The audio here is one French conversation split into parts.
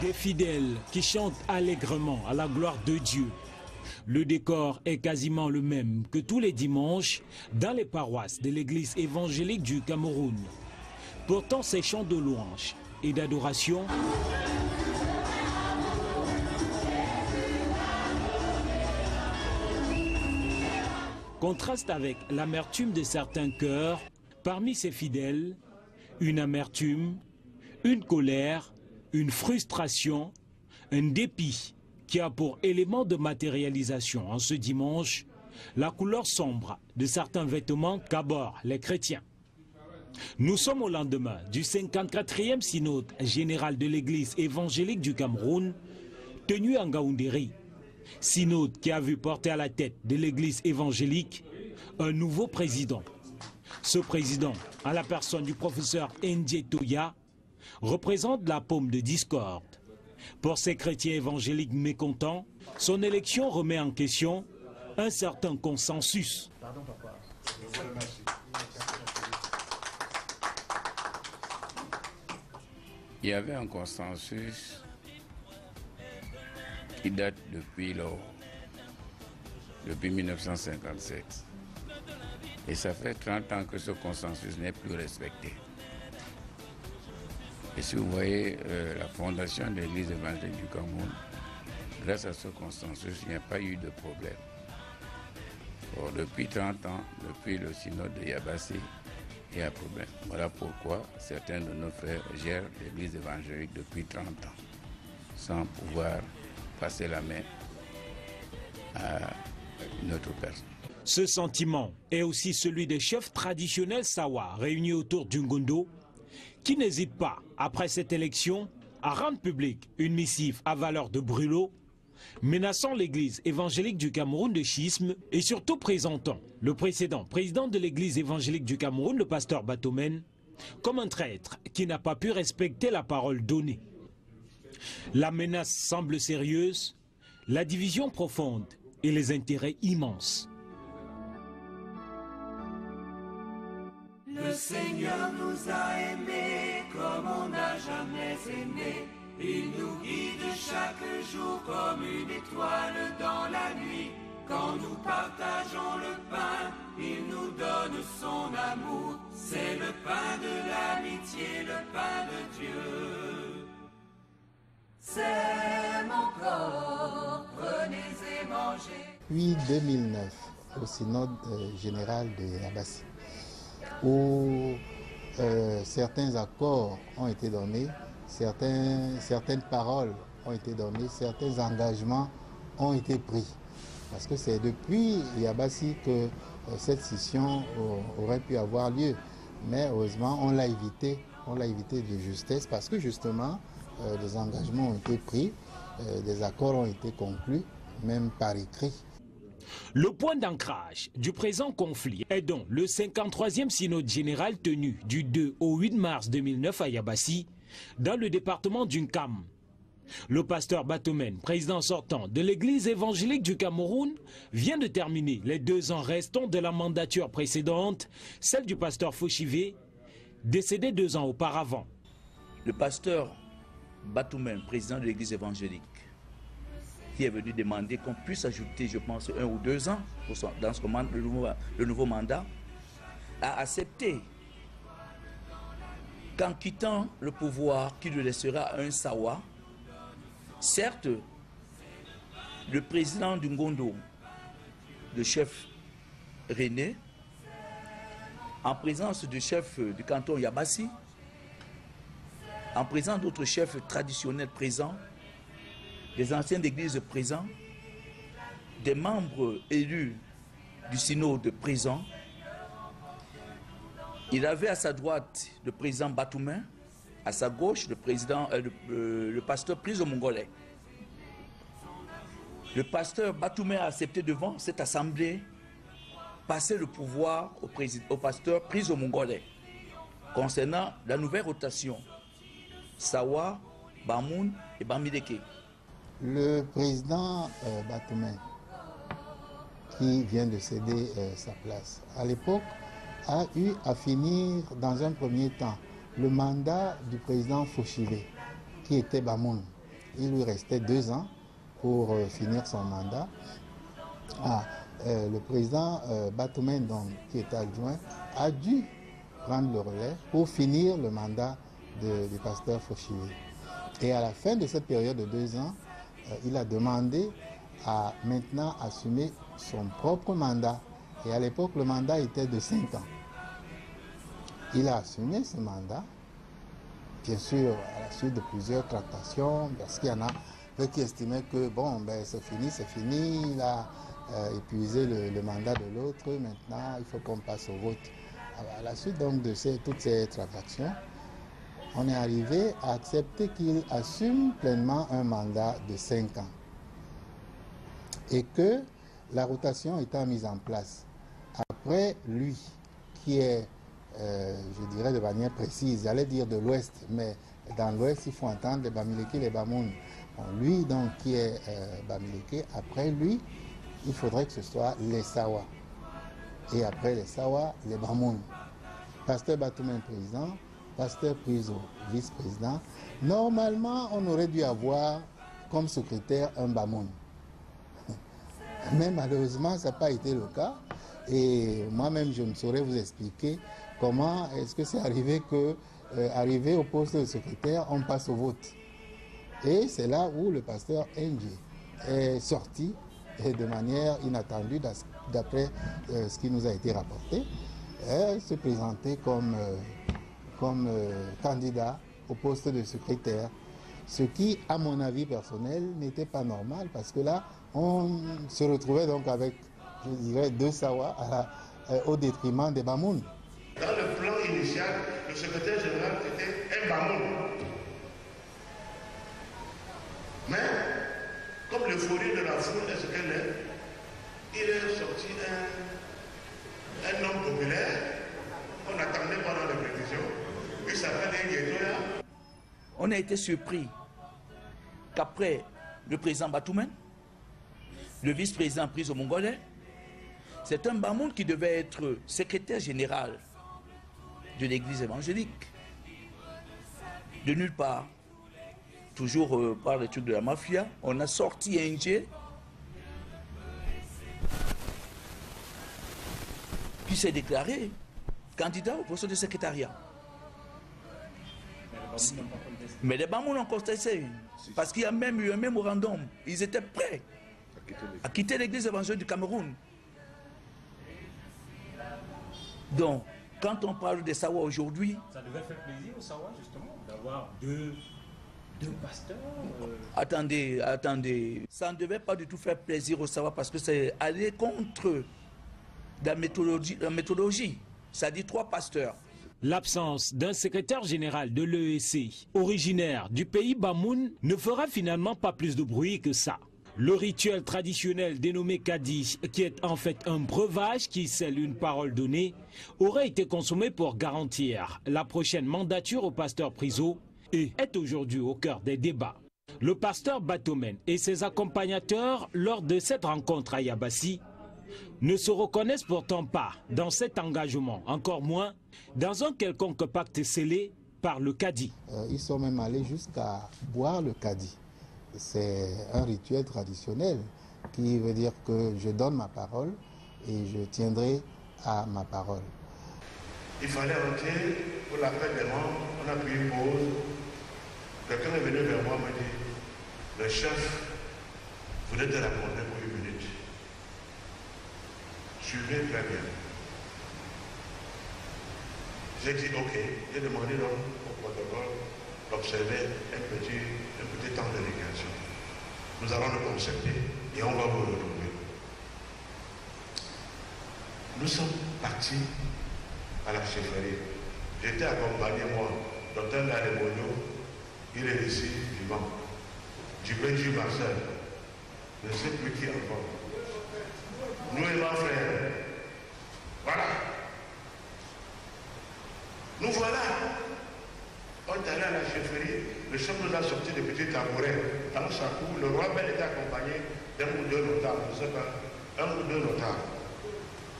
Des fidèles qui chantent allègrement à la gloire de Dieu. Le décor est quasiment le même que tous les dimanches dans les paroisses de l'église évangélique du Cameroun. Pourtant, ces chants de louange et d'adoration contrastent avec l'amertume de certains cœurs. Parmi ces fidèles, une amertume, une colère, une frustration, un dépit qui a pour élément de matérialisation en ce dimanche la couleur sombre de certains vêtements qu'abordent les chrétiens. Nous sommes au lendemain du 54e synode général de l'église évangélique du Cameroun, tenu à Ngaoundéry. Synode qui a vu porter à la tête de l'église évangélique un nouveau président. Ce président, à la personne du professeur Ndje Toya, représente la paume de discorde. Pour ces chrétiens évangéliques mécontents, son élection remet en question un certain consensus. Il y avait un consensus qui date depuis 1957. Et ça fait 30 ans que ce consensus n'est plus respecté. Et si vous voyez la fondation de l'église évangélique du Cameroun, grâce à ce consensus, il n'y a pas eu de problème. Or, depuis 30 ans, depuis le synode de Yabassi, il y a un problème. Voilà pourquoi certains de nos frères gèrent l'église évangélique depuis 30 ans, sans pouvoir passer la main à une autre personne. Ce sentiment est aussi celui des chefs traditionnels Sawa réunis autour du Ngondo, qui n'hésitent pas, après cette élection, à rendre publique une missive à valeur de brûlot, menaçant l'église évangélique du Cameroun de schisme et surtout présentant le précédent président de l'église évangélique du Cameroun, le pasteur Batomen, comme un traître qui n'a pas pu respecter la parole donnée. La menace semble sérieuse, la division profonde et les intérêts immenses. Le Seigneur nous a aimés comme on n'a jamais aimé. Il nous guide chaque jour comme une étoile dans la nuit. Quand nous partageons le pain, il nous donne son amour. C'est le pain de l'amitié, le pain de Dieu. C'est mon corps, prenez et mangez. Puis 2009, au synode général de Yabassi, où certains accords ont été donnés, certaines paroles ont été données, certains engagements ont été pris. Parce que c'est depuis Yabassi que cette scission aurait pu avoir lieu. Mais heureusement, on l'a évité de justesse parce que justement, des engagements ont été pris, des accords ont été conclus, même par écrit. Le point d'ancrage du présent conflit est donc le 53e synode général tenu du 2 au 8 mars 2009 à Yabassi, dans le département du Nkam. Le pasteur Batomen, président sortant de l'église évangélique du Cameroun, vient de terminer les 2 ans restants de la mandature précédente, celle du pasteur Foshivé, décédé 2 ans auparavant. Le pasteur Batomen, président de l'église évangélique, qui est venu demander qu'on puisse ajouter, je pense, 1 ou 2 ans dans le nouveau mandat, a accepté qu'en quittant le pouvoir qui le laissera à un Sawa, certes, le président du Ngondo, le chef René, en présence du chef du canton Yabassi, en présence d'autres chefs traditionnels présents, des anciens d'église présents, des membres élus du synode présents. Il avait à sa droite le président Batoumen, à sa gauche le pasteur Priso Mongolais. Le pasteur Batoumen a accepté devant cette assemblée passer le pouvoir au pasteur Priso Mongolais concernant la nouvelle rotation Sawa, Bamoun et Bamideke. Le président Batomen, qui vient de céder sa place, à l'époque, a eu à finir dans un premier temps le mandat du président Foshivé, qui était Bamoun. il lui restait 2 ans pour finir son mandat. Le président Batoumène, qui était adjoint, a dû prendre le relais pour finir le mandat du pasteur Fauchier. Et à la fin de cette période de 2 ans, il a demandé à maintenant assumer son propre mandat. Et à l'époque, le mandat était de 5 ans. Il a assumé ce mandat, bien sûr, à la suite de plusieurs tractations, parce qu'il y en a qui estimaient que, bon, ben, c'est fini, il a épuisé le mandat de l'autre, maintenant, il faut qu'on passe au vote. À la suite donc de toutes ces tractations, on est arrivé à accepter qu'il assume pleinement un mandat de 5 ans. Et que la rotation étant mise en place, après lui, qui est, je dirais de manière précise, j'allais dire de l'Ouest, mais dans l'Ouest, il faut entendre les Bamileke, les Bamoun. Bon, lui, donc, qui est Bamileke, après lui, il faudrait que ce soit les Sawa. Et après les Sawa, les Bamoun. Pasteur Batoumène, président, pasteur Priso, vice-président. Normalement, on aurait dû avoir comme secrétaire un Bamoun. Mais malheureusement, ça n'a pas été le cas. Et moi-même, je ne saurais vous expliquer comment est-ce que c'est arrivé que, arrivé au poste de secrétaire, on passe au vote. Et c'est là où le pasteur Ndjé est sorti de manière inattendue, d'après ce qui nous a été rapporté, se présenter comme candidat au poste de secrétaire. Ce qui, à mon avis personnel, n'était pas normal, parce que là, on se retrouvait donc avec, je dirais, 2 Sawa au détriment des Bamoun. Dans le plan initial, le secrétaire général était un Bamoun. Mais, comme l'euphorie de la foule est ce qu'elle est, il est sorti un homme populaire qu'on attendait pendant les prévisions. Il s'appelle Nguétoya. On a été surpris qu'après le président Batoumène, le vice-président Priso Mongolais, c'est un Bamoun qui devait être secrétaire général de l'église évangélique. De nulle part, toujours par les trucs de la mafia, on a sorti Ndjé qui s'est déclaré candidat au poste de secrétariat. Mais les Bamoun ont contesté, parce qu'il y a même eu un mémorandum. Ils étaient prêts à quitter l'église évangélique du Cameroun. Donc, quand on parle des Sawa aujourd'hui... Ça devait faire plaisir aux Sawa, justement, d'avoir deux pasteurs. Attendez. Ça ne devait pas du tout faire plaisir aux Sawa, parce que c'est aller contre la méthodologie. Ça dit 3 pasteurs. L'absence d'un secrétaire général de l'EEC, originaire du pays Bamoun, ne fera finalement pas plus de bruit que ça. Le rituel traditionnel dénommé Kadi, qui est en fait un breuvage qui scelle une parole donnée, aurait été consommé pour garantir la prochaine mandature au pasteur Priso et est aujourd'hui au cœur des débats. Le pasteur Batoumène et ses accompagnateurs, lors de cette rencontre à Yabassi, ne se reconnaissent pourtant pas dans cet engagement, encore moins dans un quelconque pacte scellé par le Kadi. Ils sont même allés jusqu'à boire le Kadi. C'est un rituel traditionnel qui veut dire que je donne ma parole et je tiendrai à ma parole. Il fallait entrer pour l'appel des membres, on a pris une pause. Quelqu'un est venu vers moi et m'a dit, le chef voulait te raconter pour 1 minute. Suivez très bien. J'ai dit ok, j'ai demandé donc au protocole d'observer un petit temps de récréation. Nous allons le concerter et on va vous retrouver. Nous sommes partis à la chefferie. J'étais accompagné, moi, docteur Lalémonio, il est ici, vivant. Djibril Marcel, je ne sais plus qui encore. Nous et ma frère. Voilà. Nous voilà. On est allé à la chefferie, le chef nous a sorti des petits tabourets. Dans sa cour, le roi Bel était accompagné d'un ou 2 notables, je ne sais pas, 1 ou 2 notables.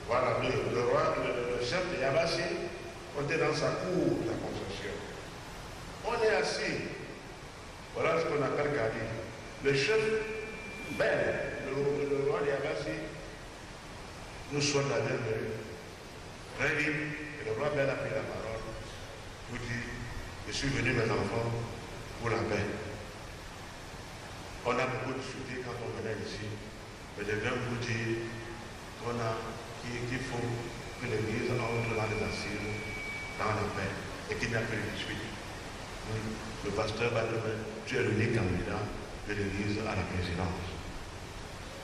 Voilà, le roi, le chef de Yabassi, on était dans sa cour, la concession. On est assis. Voilà ce qu'on appelle Kadi. Le chef Ben, le roi des Abassi, nous souhaite la bienvenue. Très vite, et le roi Ben a pris la parole pour dire, je suis venu mes enfants pour la paix. On a beaucoup discuté quand on venait ici, mais je viens vous dire qu'il faut que l'Église entre dans les assises, dans la paix, et qu'il n'y a plus de dispute. Le pasteur Batoumen, tu es l'unique candidat de l'Église à la présidence.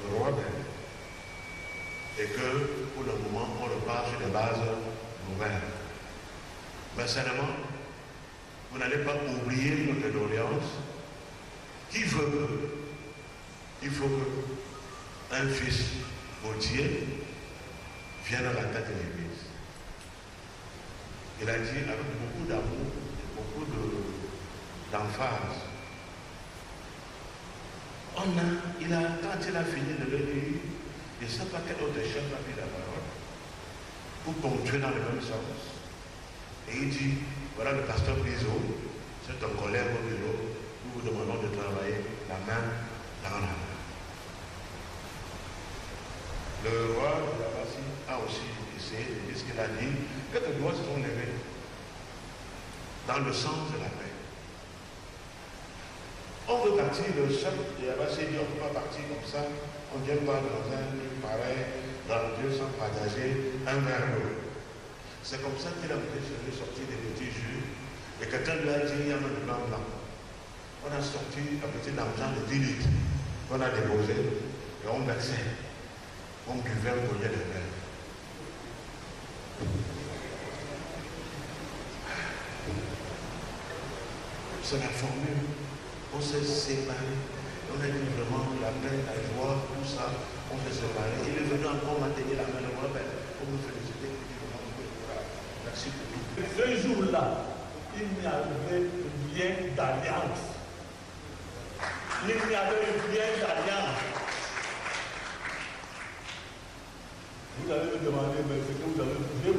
Le roi Ben. Et que pour le moment, on repart sur des bases nouvelles. Mais seulement, vous n'allez pas oublier notre doléance qui veut qu'il faut qu'un fils potier vienne à la tête de l'Église. Il a dit avec beaucoup d'amour et beaucoup d'emphase. Quand il a fini de le dire, je ne sais pas quel autre chef a pris la parole pour ponctuer dans le même sens. Et il dit, voilà le pasteur Bizo, c'est un collègue au bureau, nous vous demandons de travailler la main dans la main. Le roi de la Bassi a aussi essayé de dire ce qu'il a dit, quelques doigts se sont levés dans le sens de la paix. On veut partir, le chef de la Bassi dit on ne peut pas partir comme ça, on ne vient pas dans un truc pareil, dans Dieu sans partager un verre d'eau. C'est comme ça qu'il a voulu sortir des petits jus, et quelqu'un lui a dit il y a un blanc blanc. On a sorti un petit argent de 10 litres qu'on a déposé, et on versait. On buvait un collier de verre. C'est la formule. On s'est séparés. On a dit vraiment la paix, la joie, tout ça. On s'est séparés. Il est venu encore maintenir la main de moi pour nous féliciter. Merci pour tout. Ce jour-là, il n'y avait rien d'alliance. Il n'y avait rien d'alliance. Vous allez me demander, mais c'est que vous avez vu.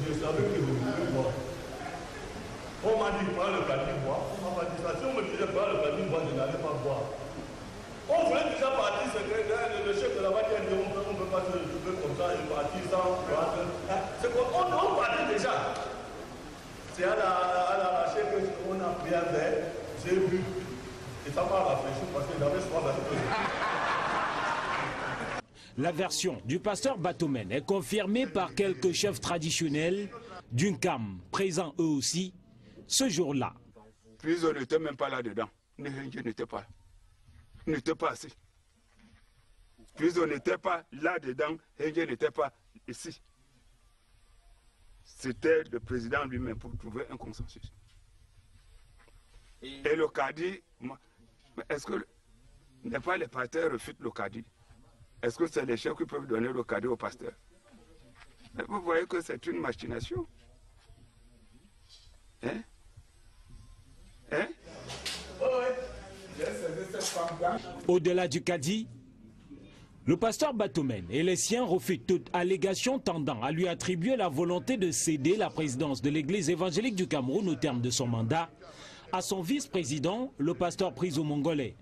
Je savais que vous voulez voir. On m'a dit, pas le caddie bois. On m'a dit ça. Si on me disait pas le caddie bois, je n'allais pas boire. On voulait déjà partir, le chef de la voiture a dit, on ne peut pas se retrouver comme ça et partir sans boire. C'est qu'on partait déjà. C'est à l'arraché qu'on a pris un verre, j'ai bu. Et ça m'a rafraîchi parce que j'avais soif à ce. La version du pasteur Batoumen est confirmée par quelques chefs traditionnels d'une CAM, présents eux aussi, ce jour-là. Puis on n'était même pas là-dedans. Je n'étais pas là. On n'était pas assis. Puis on n'était pas là-dedans et je n'étais pas ici. C'était le président lui-même pour trouver un consensus. Et le Cadi, est-ce que n'est pas les pasteurs refutent le Cadi? Est-ce que c'est les chefs qui peuvent donner le cadeau au pasteur? Vous voyez que c'est une machination. Hein? Hein? Au-delà du Cadi, le pasteur Batoumen et les siens refutent toute allégation tendant à lui attribuer la volonté de céder la présidence de l'Église évangélique du Cameroun au terme de son mandat à son vice-président, le pasteur Prizo-Mongolais.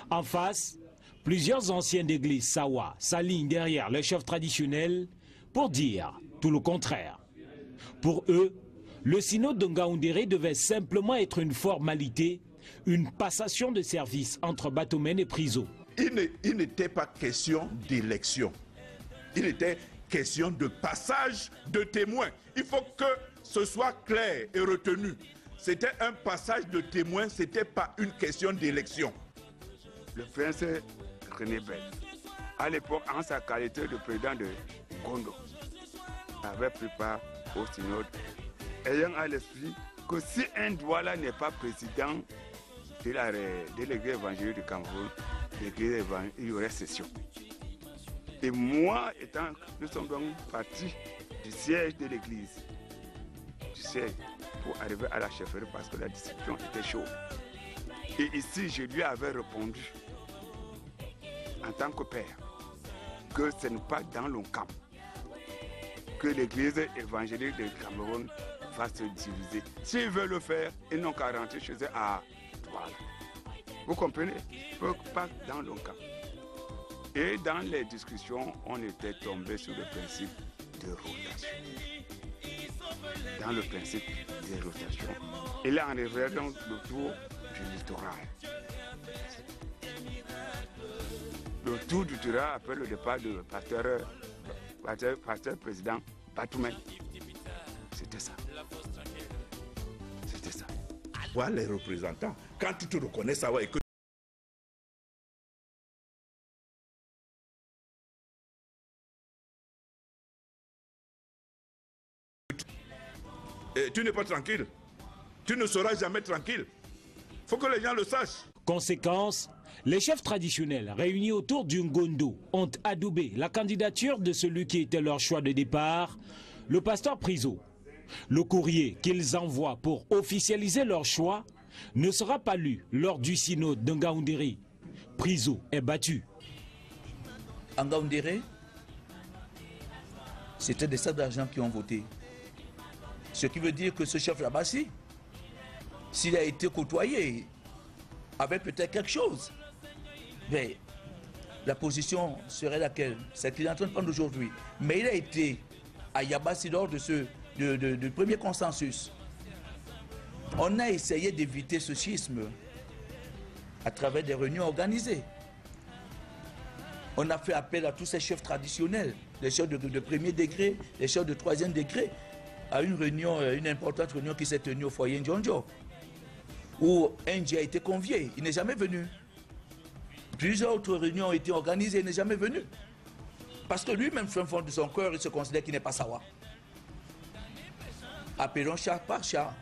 En face, plusieurs anciens d'église Sawa s'alignent derrière le chef traditionnel pour dire tout le contraire. Pour eux, le synode de Ngaoundéré devait simplement être une formalité, une passation de service entre Batoumen et Prizo. Il n'était pas question d'élection. Il était question de passage de témoins. Il faut que ce soit clair et retenu. C'était un passage de témoins, ce n'était pas une question d'élection. Le prince René Bel, à l'époque, en sa qualité de président de Gondo, avait pris part au synode, ayant à l'esprit que si un Douala n'est pas président de l'église évangélique du Cameroun, il y aurait session. Et moi, nous sommes donc partis du siège de l'église, pour arriver à la chefferie parce que la discussion était chaude. Et ici, je lui avais répondu, en tant que père, que ce n'est pas dans l'ONCAM que l'église évangélique du Cameroun va se diviser. S'ils veulent le faire, ils n'ont qu'à rentrer chez eux à par là. Vous comprenez? Pas dans le cas. Et dans les discussions, on était tombé sur le principe de rotation. Dans le principe de rotation. Et là, on est donc le tour du littoral. Le tour du littoral après le départ du pasteur président Batoumen. C'était ça. C'était ça. Voilà les représentants. Quand tu te reconnais ça, et que et tu n'es pas tranquille. Tu ne seras jamais tranquille. Il faut que les gens le sachent. Conséquence, les chefs traditionnels réunis autour du Ngondo ont adoubé la candidature de celui qui était leur choix de départ, le pasteur Priso. Le courrier qu'ils envoient pour officialiser leur choix ne sera pas lu lors du synode de Ngaoundéré. Priso est battu. En Ngaoundéré, c'était des sacs d'argent qui ont voté. Ce qui veut dire que ce chef là-bas-ci, s'il a été côtoyé, avait peut-être quelque chose. Mais la position serait laquelle? C'est qu'il est en train de prendre aujourd'hui. Mais il a été à Yabassi lors de ce premier consensus. On a essayé d'éviter ce schisme à travers des réunions organisées. On a fait appel à tous ces chefs traditionnels, les chefs de premier degré, les chefs de troisième degré, à une réunion, une importante réunion qui s'est tenue au foyer Ndjonjo, où Ndji a été convié. Il n'est jamais venu. Plusieurs autres réunions ont été organisées, il n'est jamais venu. Parce que lui-même, au fond de son cœur, il se considère qu'il n'est pas Sawa. Appelons chat par chat.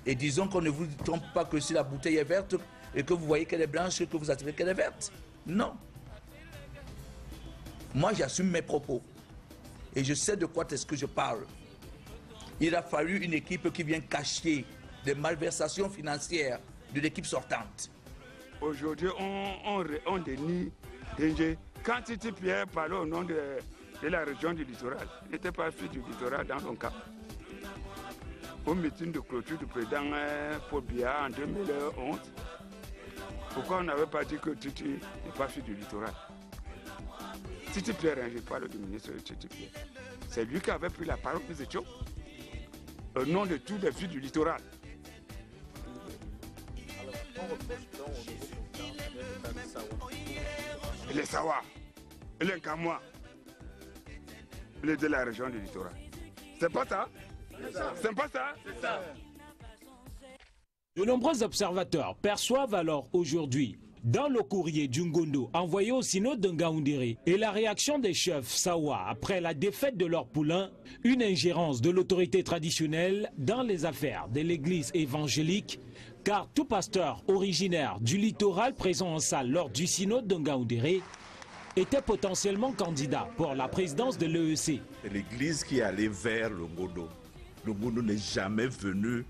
Et disons qu'on ne vous trompe pas que si la bouteille est verte et que vous voyez qu'elle est blanche, que vous attirez qu'elle est verte. Non. Moi, j'assume mes propos. Et je sais de quoi est-ce que je parle. Il a fallu une équipe qui vient cacher des malversations financières de l'équipe sortante. Aujourd'hui, on dénie Ndji. Quand Titi Pierre parlait au nom de la région du littoral, il n'était pas fils du littoral dans son cas. Au meeting de clôture du président Paul Biya en 2011, pourquoi on n'avait pas dit que Titi n'est pas fils du littoral? Titi Pierre, je parle du ministre Titi Pierre. C'est lui qui avait pris la parole, nous étions au nom de tous les filles du littoral. Les Sawa, les Nkamwa, les de la région du littoral. C'est pas ça? C'est pas ça? C'est ça. De nombreux observateurs perçoivent alors aujourd'hui, dans le courrier du Ngondo envoyé au synode de Ngaoundéré et la réaction des chefs Sawa après la défaite de leur poulain, une ingérence de l'autorité traditionnelle dans les affaires de l'église évangélique, car tout pasteur originaire du littoral présent en salle lors du synode de Ngaoundéré était potentiellement candidat pour la présidence de l'EEC. L'église qui est allée vers le Ngondo n'est jamais venu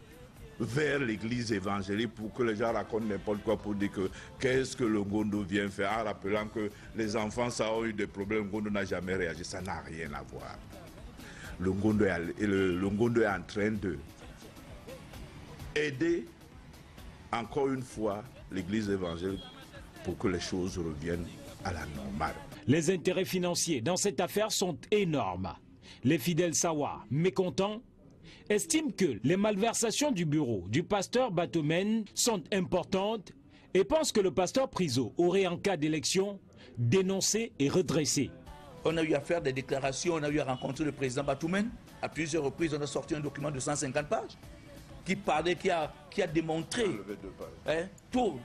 vers l'église évangélique pour que les gens racontent n'importe quoi pour dire que qu'est-ce que le Ngondo vient faire en rappelant que les enfants ça ont eu des problèmes. Le Ngondo n'a jamais réagi, ça n'a rien à voir. Le Ngondo est en train de aider encore une fois l'église évangélique pour que les choses reviennent à la normale. Les intérêts financiers dans cette affaire sont énormes. Les fidèles Sawa, mécontents, estiment que les malversations du bureau du pasteur Batoumen sont importantes et pensent que le pasteur Priso aurait, en cas d'élection, dénoncé et redressé. On a eu à faire des déclarations, on a eu à rencontrer le président Batoumen. À plusieurs reprises, on a sorti un document de 150 pages qui parlait, qui a démontré tout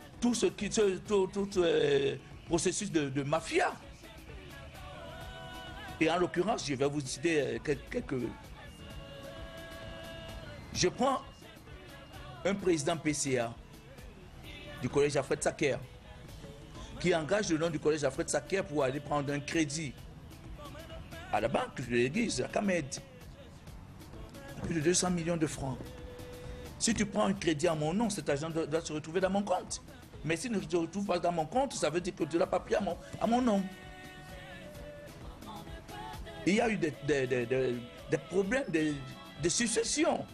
processus de mafia. Et en l'occurrence, je vais vous citer quelques... Je prends un président PCA du collège Alfred Saker qui engage le nom du collège Alfred Saker pour aller prendre un crédit à la banque de l'église, à Kamed. Plus de 200 millions de francs. Si tu prends un crédit à mon nom, cet argent doit se retrouver dans mon compte. Mais s'il ne se retrouve pas dans mon compte, ça veut dire que tu ne l'as pas pris à mon nom. Il y a eu des problèmes de succession.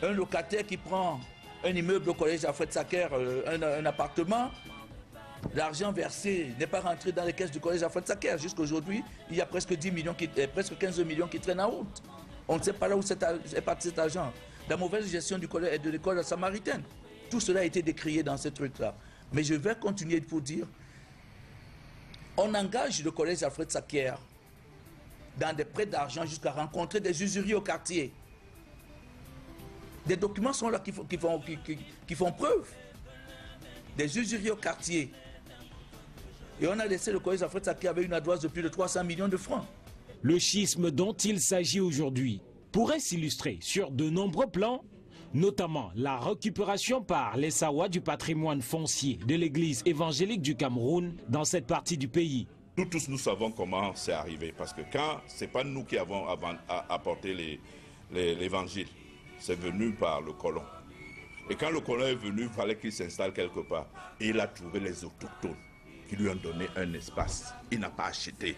Un locataire qui prend un immeuble au collège Alfred Sacker, un appartement. L'argent versé n'est pas rentré dans les caisses du collège Alfred Sacker. Jusqu'à aujourd'hui, il y a presque 15 millions qui traînent en route. On ne sait pas là où est parti cet argent. La mauvaise gestion du collège et de l'école samaritaine. Tout cela a été décrié dans ce truc-là. Mais je vais continuer pour dire, on engage le collège Alfred Sacker dans des prêts d'argent jusqu'à rencontrer des usuriers au quartier. Des documents sont là qui font preuve. Des usuriers au quartier. Et on a laissé le collège Alfred Sacker avec une ardoise de plus de 300 millions de francs. Le schisme dont il s'agit aujourd'hui pourrait s'illustrer sur de nombreux plans, notamment la récupération par les Sawa du patrimoine foncier de l'église évangélique du Cameroun dans cette partie du pays. Nous tous, nous savons comment c'est arrivé, parce que quand ce n'est pas nous qui avons apporté l'évangile, c'est venu par le colon. Et quand le colon est venu, il fallait qu'il s'installe quelque part. Et il a trouvé les autochtones qui lui ont donné un espace. Il n'a pas acheté.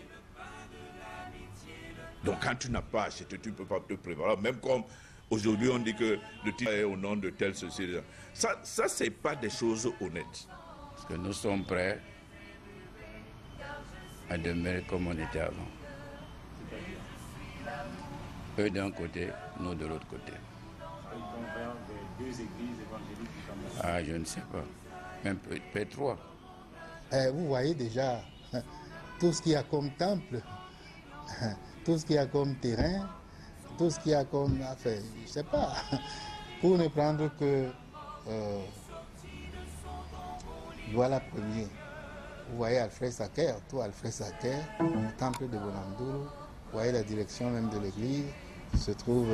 Donc quand tu n'as pas acheté, tu ne peux pas te préparer. Même comme aujourd'hui on dit que le titre est au nom de tel ceci. Ça c'est pas des choses honnêtes. Parce que nous sommes prêts à demeurer comme on était avant. Eux d'un côté, nous de l'autre côté. Ah, je ne sais pas. Même peut-être 3. Vous voyez déjà tout ce qu'il y a comme temple, tout ce qu'il y a comme terrain, tout ce qu'il y a comme affaire, je ne sais pas. Pour ne prendre que voilà premier. Vous voyez Alfred Sacker, tout Alfred Sacker, le temple de Bonamdouro. Vous voyez la direction même de l'église qui se trouve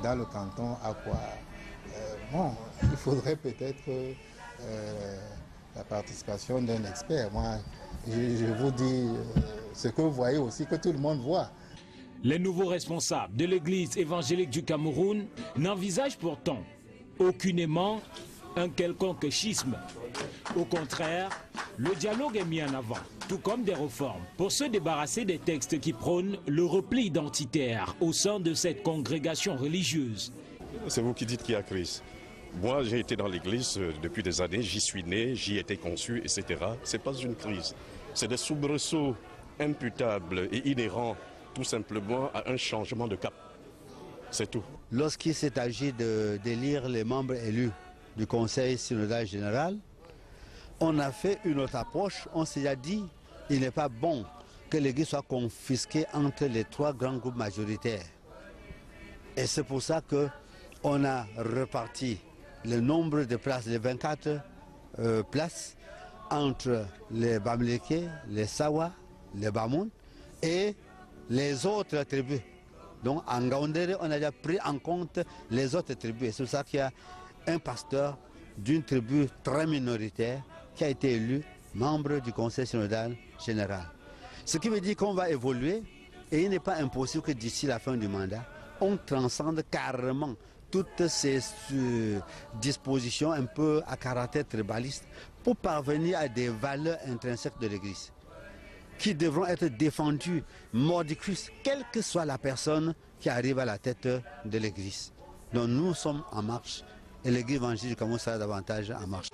dans le canton Akwa. Bon, il faudrait peut-être la participation d'un expert. Moi, je vous dis ce que vous voyez aussi, que tout le monde voit. Les nouveaux responsables de l'église évangélique du Cameroun n'envisagent pourtant aucunement un quelconque schisme. Au contraire, le dialogue est mis en avant, tout comme des réformes, pour se débarrasser des textes qui prônent le repli identitaire au sein de cette congrégation religieuse. C'est vous qui dites qu'il y a crise. Moi, j'ai été dans l'église depuis des années, j'y suis né, j'y ai été conçu, etc. Ce n'est pas une crise. C'est des soubresauts imputables et inhérents tout simplement à un changement de cap. C'est tout. Lorsqu'il s'est agi d'élire les membres élus du Conseil synodal général, on a fait une autre approche. On s'est dit qu'il n'est pas bon que l'église soit confisquée entre les 3 grands groupes majoritaires. Et c'est pour ça qu'on a reparti le nombre de places, les 24 places, entre les Bamileke, les Sawa, les Bamoun et les autres tribus. Donc en Ngaoundéré, on a déjà pris en compte les autres tribus. C'est pour ça qu'il y a un pasteur d'une tribu très minoritaire qui a été élu membre du Conseil synodal général. Ce qui veut dire qu'on va évoluer et il n'est pas impossible que d'ici la fin du mandat, on transcende carrément toutes ces dispositions un peu à caractère tribaliste pour parvenir à des valeurs intrinsèques de l'Église qui devront être défendues mordicus, quelle que soit la personne qui arrive à la tête de l'Église. Donc nous sommes en marche et l'Église évangélique du Cameroun sera davantage en marche.